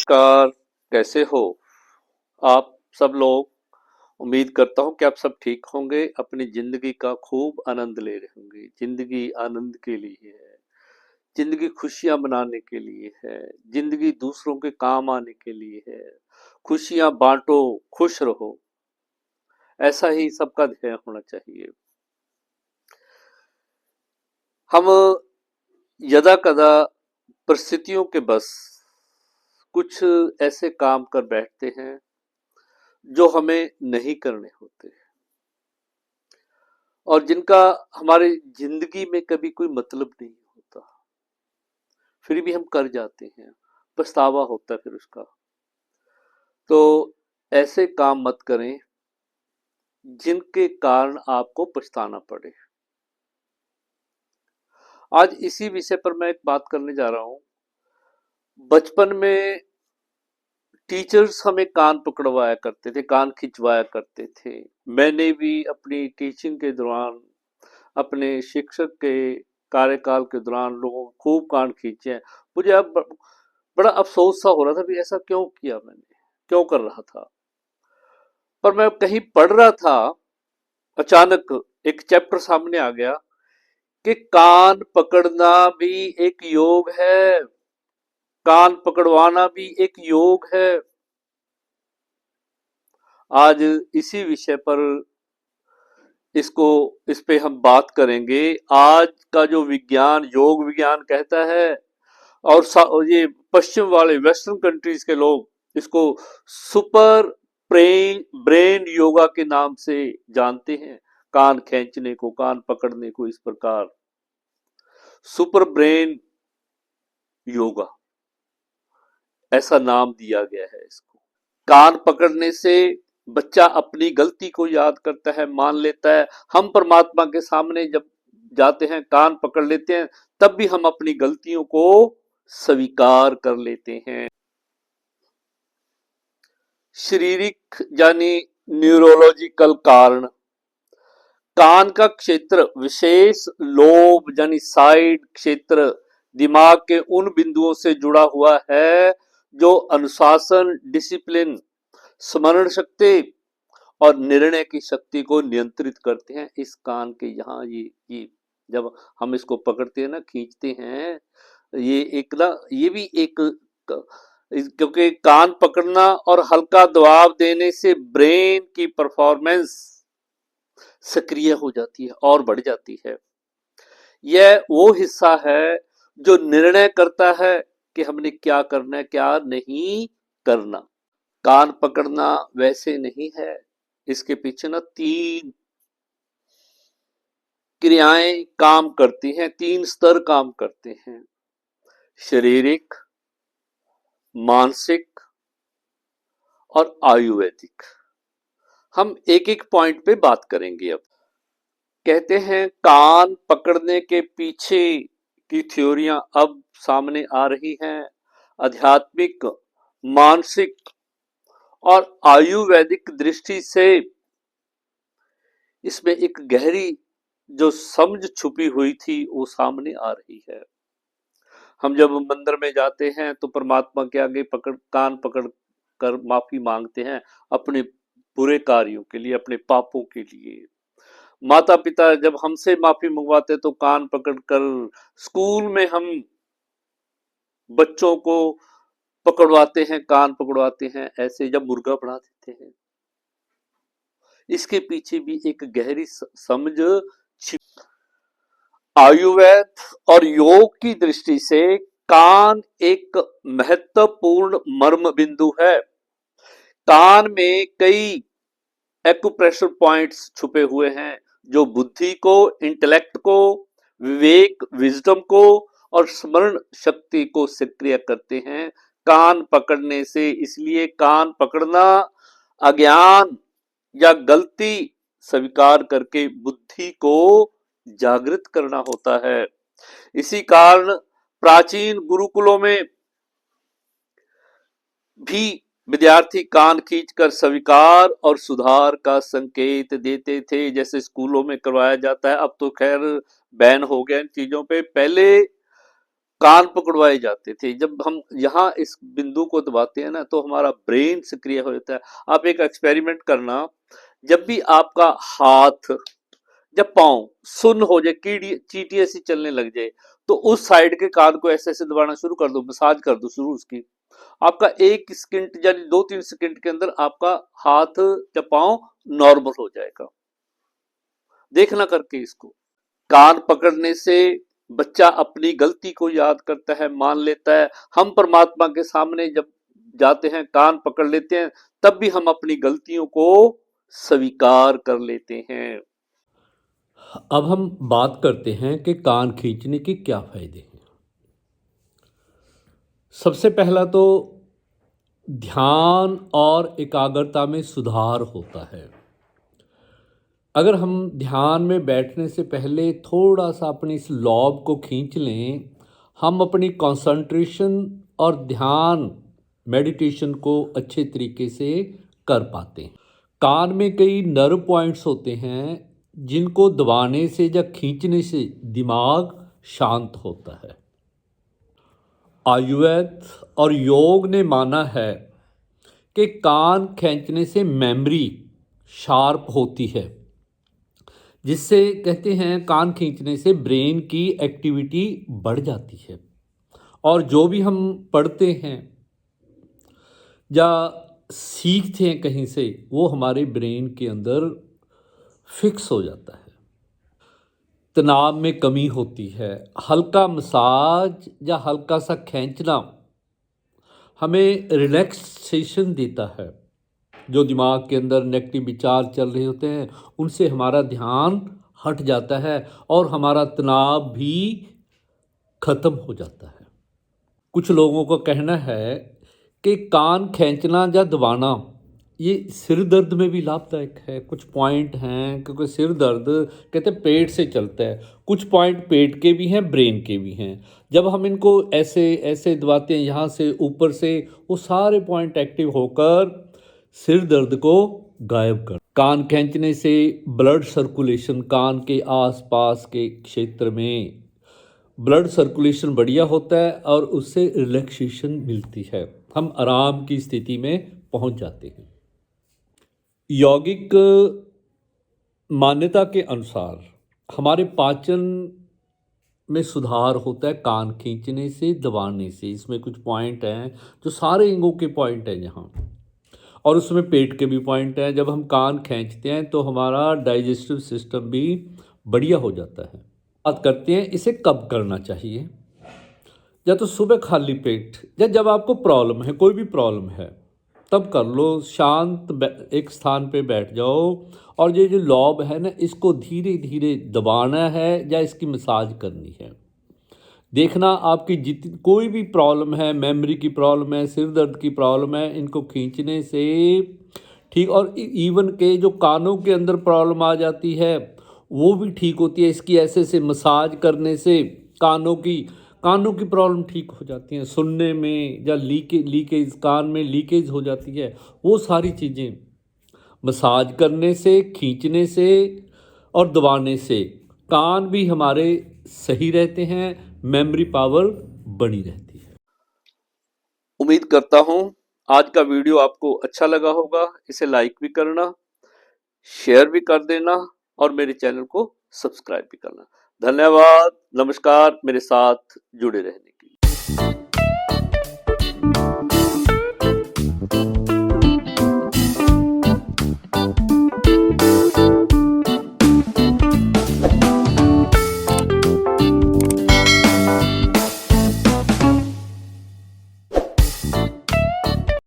नमस्कार। कैसे हो आप सब लोग? उम्मीद करता हूँ कि आप सब ठीक होंगे, अपनी जिंदगी का खूब आनंद ले रहे होंगे। जिंदगी आनंद के लिए है, जिंदगी खुशियां मनाने के लिए है, जिंदगी दूसरों के काम आने के लिए है। खुशियां बांटो, खुश रहो, ऐसा ही सबका ध्येय होना चाहिए। हम यदा कदा परिस्थितियों के बस कुछ ऐसे काम कर बैठते हैं जो हमें नहीं करने होते और जिनका हमारी जिंदगी में कभी कोई मतलब नहीं होता, फिर भी हम कर जाते हैं, पछतावा होता है फिर उसका। तो ऐसे काम मत करें जिनके कारण आपको पछताना पड़े। आज इसी विषय पर मैं एक बात करने जा रहा हूं। बचपन में टीचर्स हमें कान पकड़वाया करते थे, कान खिंचवाया करते थे। मैंने भी अपनी टीचिंग के दौरान, अपने शिक्षक के कार्यकाल के दौरान लोगों को खूब कान खींचे हैं। मुझे अब बड़ा अफसोस सा हो रहा था भी ऐसा क्यों किया मैंने, क्यों कर रहा था। पर मैं कहीं पढ़ रहा था, अचानक एक चैप्टर सामने आ गया कि कान पकड़ना भी एक योग है, कान पकड़वाना भी एक योग है। आज इसी विषय पर इस पे हम बात करेंगे। आज का जो विज्ञान, योग विज्ञान कहता है, और ये पश्चिम वाले वेस्टर्न कंट्रीज के लोग इसको सुपर ब्रेन योगा के नाम से जानते हैं। कान खींचने को, कान पकड़ने को इस प्रकार सुपर ब्रेन योगा ऐसा नाम दिया गया है इसको। कान पकड़ने से बच्चा अपनी गलती को याद करता है, मान लेता है। हम परमात्मा के सामने जब जाते हैं, कान पकड़ लेते हैं, तब भी हम अपनी गलतियों को स्वीकार कर लेते हैं। शारीरिक यानी न्यूरोलॉजिकल कारण, कान का क्षेत्र विशेष लोब यानी साइड क्षेत्र दिमाग के उन बिंदुओं से जुड़ा हुआ है जो अनुशासन, डिसिप्लिन, स्मरण शक्ति और निर्णय की शक्ति को नियंत्रित करते हैं। इस कान के यहाँ ये जब हम इसको पकड़ते हैं ना, खींचते हैं, ये एक ना, ये भी एक, क्योंकि कान पकड़ना और हल्का दबाव देने से ब्रेन की परफॉर्मेंस सक्रिय हो जाती है और बढ़ जाती है। यह वो हिस्सा है जो निर्णय करता है कि हमने क्या करना है, क्या नहीं करना। कान पकड़ना वैसे नहीं है, इसके पीछे ना 3 क्रियाएं काम करती हैं, 3 स्तर काम करते हैं: शारीरिक, मानसिक और आयुर्वेदिक। हम एक एक पॉइंट पे बात करेंगे। अब कहते हैं कान पकड़ने के पीछे की थ्योरियां अब सामने आ रही हैं। आध्यात्मिक, मानसिक और आयुर्वेदिक दृष्टि से इसमें एक गहरी जो समझ छुपी हुई थी वो सामने आ रही है। हम जब मंदिर में जाते हैं तो परमात्मा के आगे कान पकड़ कर माफी मांगते हैं अपने बुरे कार्यों के लिए, अपने पापों के लिए। माता पिता जब हमसे माफी मंगवाते तो कान पकड़कर, स्कूल में हम बच्चों को पकड़वाते हैं, कान पकड़वाते हैं, ऐसे जब मुर्गा बना देते हैं। इसके पीछे भी एक गहरी समझ छिप। आयुर्वेद और योग की दृष्टि से कान एक महत्वपूर्ण मर्म बिंदु है। कान में कई एक्यूप्रेशर पॉइंट्स छुपे हुए हैं जो बुद्धि को, इंटेलेक्ट को, विवेक, विजडम को और स्मरण शक्ति को सक्रिय करते हैं कान पकड़ने से। इसलिए कान पकड़ना अज्ञान या गलती स्वीकार करके बुद्धि को जागृत करना होता है। इसी कारण प्राचीन गुरुकुलों में भी विद्यार्थी कान खींचकर स्वीकार और सुधार का संकेत देते थे, जैसे स्कूलों में करवाया जाता है। अब तो खैर बैन हो गया इन चीजों पे। पहले कान पकड़वाए जाते थे। जब हम यहाँ इस बिंदु को दबाते हैं ना तो हमारा ब्रेन सक्रिय हो जाता है। आप एक एक्सपेरिमेंट करना, जब भी आपका हाथ जब पाँव सुन्न हो जाए, कीड़ी चींटी ऐसी चलने लग जाए, तो उस साइड के कान को ऐसे ऐसे दबाना शुरू कर दो, मसाज कर दो शुरू उसकी। आपका 1 सेकंड यानी 2-3 सेकंड के अंदर आपका हाथ या पाँव नॉर्मल हो जाएगा। देखना करके इसको। कान पकड़ने से बच्चा अपनी गलती को याद करता है, मान लेता है। हम परमात्मा के सामने जब जाते हैं, कान पकड़ लेते हैं, तब भी हम अपनी गलतियों को स्वीकार कर लेते हैं। अब हम बात करते हैं कि कान खींचने के क्या फायदे हैं। सबसे पहला तो ध्यान और एकाग्रता में सुधार होता है। अगर हम ध्यान में बैठने से पहले थोड़ा सा अपनी इस लॉब को खींच लें, हम अपनी कंसंट्रेशन और ध्यान मेडिटेशन को अच्छे तरीके से कर पाते हैं। कान में कई नर्व पॉइंट्स होते हैं जिनको दबाने से या खींचने से दिमाग शांत होता है। आयुर्वेद और योग ने माना है कि कान खींचने से मेमोरी शार्प होती है, जिससे कहते हैं कान खींचने से ब्रेन की एक्टिविटी बढ़ जाती है और जो भी हम पढ़ते हैं या सीखते हैं कहीं से, वो हमारे ब्रेन के अंदर फिक्स हो जाता है। तनाव में कमी होती है। हल्का मसाज या हल्का सा खींचना हमें रिलैक्सेशन देता है। जो दिमाग के अंदर नेगेटिव विचार चल रहे होते हैं उनसे हमारा ध्यान हट जाता है और हमारा तनाव भी खत्म हो जाता है। कुछ लोगों का कहना है कि कान खींचना या दबाना ये सिर दर्द में भी लाभदायक है। कुछ पॉइंट हैं, क्योंकि सिर दर्द कहते हैं पेट से चलता है, कुछ पॉइंट पेट के भी हैं, ब्रेन के भी हैं। जब हम इनको ऐसे ऐसे दबाते हैं यहाँ से ऊपर से, वो सारे पॉइंट एक्टिव होकर सिर दर्द को गायब कर। कान खींचने से ब्लड सर्कुलेशन, कान के आसपास के क्षेत्र में ब्लड सर्कुलेशन बढ़िया होता है और उससे रिलैक्सेशन मिलती है। हम आराम की स्थिति में पहुंच जाते हैं। यौगिक मान्यता के अनुसार हमारे पाचन में सुधार होता है कान खींचने से, दबाने से। इसमें कुछ पॉइंट हैं जो सारे अंगों के पॉइंट हैं यहाँ, और उसमें पेट के भी पॉइंट हैं। जब हम कान खींचते हैं तो हमारा डाइजेस्टिव सिस्टम भी बढ़िया हो जाता है। बात करते हैं इसे कब करना चाहिए। या तो सुबह खाली पेट, या जब आपको प्रॉब्लम है, कोई भी प्रॉब्लम है, तब कर लो। शांत एक स्थान पे बैठ जाओ और ये जो लॉब है ना, इसको धीरे धीरे दबाना है या इसकी मसाज करनी है। देखना आपकी कोई भी प्रॉब्लम है, मेमोरी की प्रॉब्लम है, सिर दर्द की प्रॉब्लम है, इनको खींचने से ठीक। और इवन के जो कानों के अंदर प्रॉब्लम आ जाती है वो भी ठीक होती है। इसकी ऐसे से मसाज करने से कानों की प्रॉब्लम ठीक हो जाती हैं। सुनने में या लीकेज कान में लीकेज हो जाती है, वो सारी चीज़ें मसाज करने से, खींचने से और दबाने से कान भी हमारे सही रहते हैं, मेमोरी पावर बनी रहती है। उम्मीद करता हूं आज का वीडियो आपको अच्छा लगा होगा। इसे लाइक भी करना, शेयर भी कर देना और मेरे चैनल को सब्सक्राइब भी करना। धन्यवाद, नमस्कार, मेरे साथ जुड़े रहने।